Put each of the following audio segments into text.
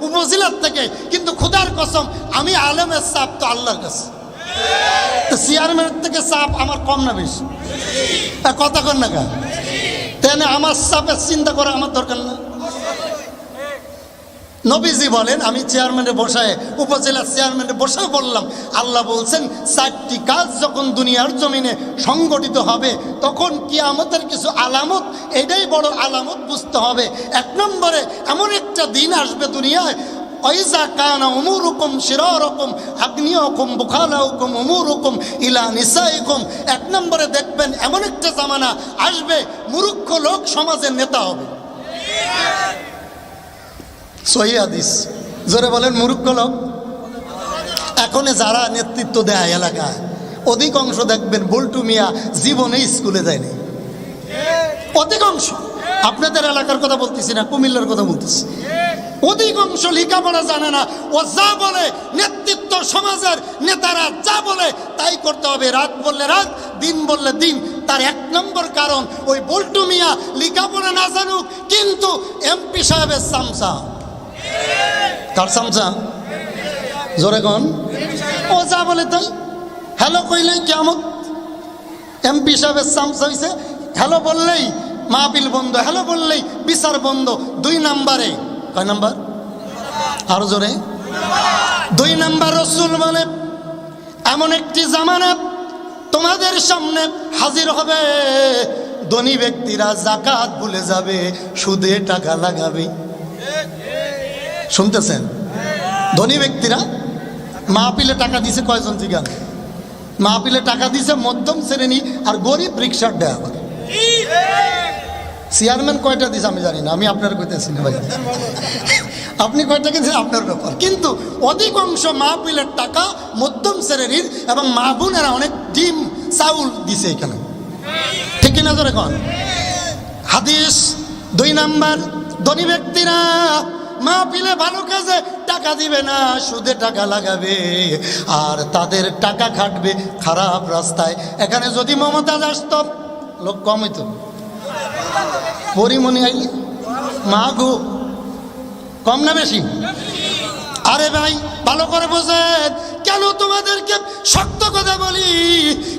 উপজেলার থেকে, কিন্তু খোদার কসম আমি আলেমের চাপ তো আল্লাহর কাছে। চেয়ারম্যানের থেকে চাপ আমার কম না বেশি? কথা কর না কেন? তেনে আমার চাপের চিন্তা করা আমার দরকার না। নবীজি বলেন, আমি চেয়ারম্যানে বসায়, উপজেলার চেয়ারম্যানে বসে বললাম, আল্লাহ বলছেন 4টি কাজ যখন দুনিয়ার জমিনে সংগঠিত হবে তখন কিয়ামতের কিছু আলামত, এটাই বড় আলামত বুঝতে হবে। 1 নম্বরে এমন একটা দিন আসবে দুনিয়ায়, ওয়াইজা কানা উমুরুকুম শিরারুকুম আগনিয়াকুম বুখালাউকুম উমুরুকুম ইলা নিসাইকুম। 1 নম্বরে দেখবেন এমন একটা জামানা আসবে মূর্খ লোক সমাজের নেতা হবে। সহিহ হাদিস। জোরে বলেন মূর্খ লোক। এখন যারা নেতৃত্ব দেয় এলাকায় অধিকাংশ দেখবেন বল্টু মিয়া জীবনে স্কুলে যায়নি। অধিকাংশ, আপনাদের এলাকার কথা বলতেছি না, কুমিল্লার কথা বলতেছি। অধিকাংশ লেখাপড়া জানে না। ও যা বলে নেতৃত্ব, সমাজের নেতারা যা বলে তাই করতে হবে। রাত বললে রাত, দিন বললে দিন। তার 1 নম্বর কারণ ওই বল্টু মিয়া লেখাপড়া না জানুক, কিন্তু এমপি সাহেবের চামচা। কার চামচা? জোরে কোন? ও যা বলে তাই। হ্যালো কইলেই কিয়ামত। এমপি সাহেবের চামচা হইছে। হ্যালো বললেই মাহফিল বন্ধ, হ্যালো বললেই বিচার বন্ধ। 2 নম্বরে, কয় নাম্বার? আরো জোরে। 2 নম্বর রাসূল বলে, এমন একটি জামানা তোমাদের সামনে হাজির হবে, ধনী ব্যক্তিরা যাকাত ভুলে যাবে, সুদে টাকা লাগাবে। শুনতেছেন? ধনী ব্যক্তিরা মাহফিলে টাকা দিছে কয়জন জিগান? মাহফিলে টাকা দিছে মধ্যম শ্রেণী আর গরিব রিক্সার ড্রাইভার। চেয়ারম্যান কয়টা দিছে আমি জানি না, আমি আপনার কইতেছি না ভাই। আপনি কয়টা কিনছেন আপনার ব্যাপার, কিন্তু অধিকাংশ মাহফিলের টাকা মধ্যম শ্রেণীর এবং মা বোনেরা অনেক ডিম চাউল দিছে এখানে। ঠিক কিনা ধরে কন? হাদিস। 2 নাম্বার, ধনী ব্যক্তিরা মাহফিলে ভালো কাজে টাকা দিবে না, সুদে টাকা লাগাবে, আর তাদের টাকা খাটবে খারাপ রাস্তায়। এখানে যদি মমতাজ আসত লোক কম হইত, পরিমণি আইলে মা গো, কম না বেশি? আরে ভাই ভালো করে বোঝেন কেন তোমাদেরকে শক্ত কথা বলি,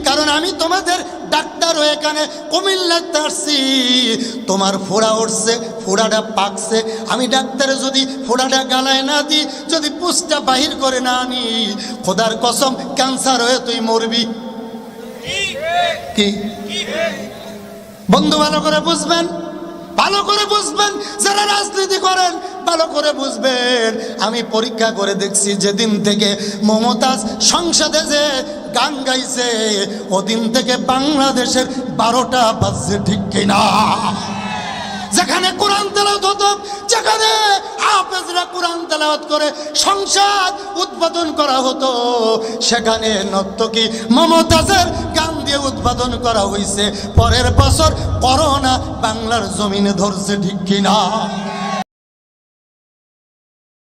কারণ আমি তোমাদের ডাক্তার হয়ে এখানে কুমিল্লাতে আসছি। তোমার ফোড়া উঠছে, ফোড়াটা পাকছে, আমি ডাক্তারে যদি ফোড়াটা গালায় না দিই, যদি পুষ্টা বাহির করে না আনি, খোদার কসম ক্যান্সার হয়ে তুই মরবি। কি বন্ধু ভালো করে বুঝবেন, ভালো করে বুঝবেন, যারা রাজনীতি করেন ভালো করে বুঝবেন। আমি পরীক্ষা করে দেখছি, যেদিন থেকে মমতাজ সংসদে যে গান গাইছে ওদিন থেকে বাংলাদেশের 12টা বাজছে। ঠিক কিনা? যেখানে কোরআন তেলাওয়াত হতো, যেখানে হাফেজরা কোরআন তেলাওয়াত করে সংসদ উদ্বোধন করা হতো, সেখানে নর্তকী মমতাজের গান দিয়ে উদ্বোধন করা হয়েছে। পরের বছর করোনা বাংলার জমিনে ধরছে। ঠিক কিনা?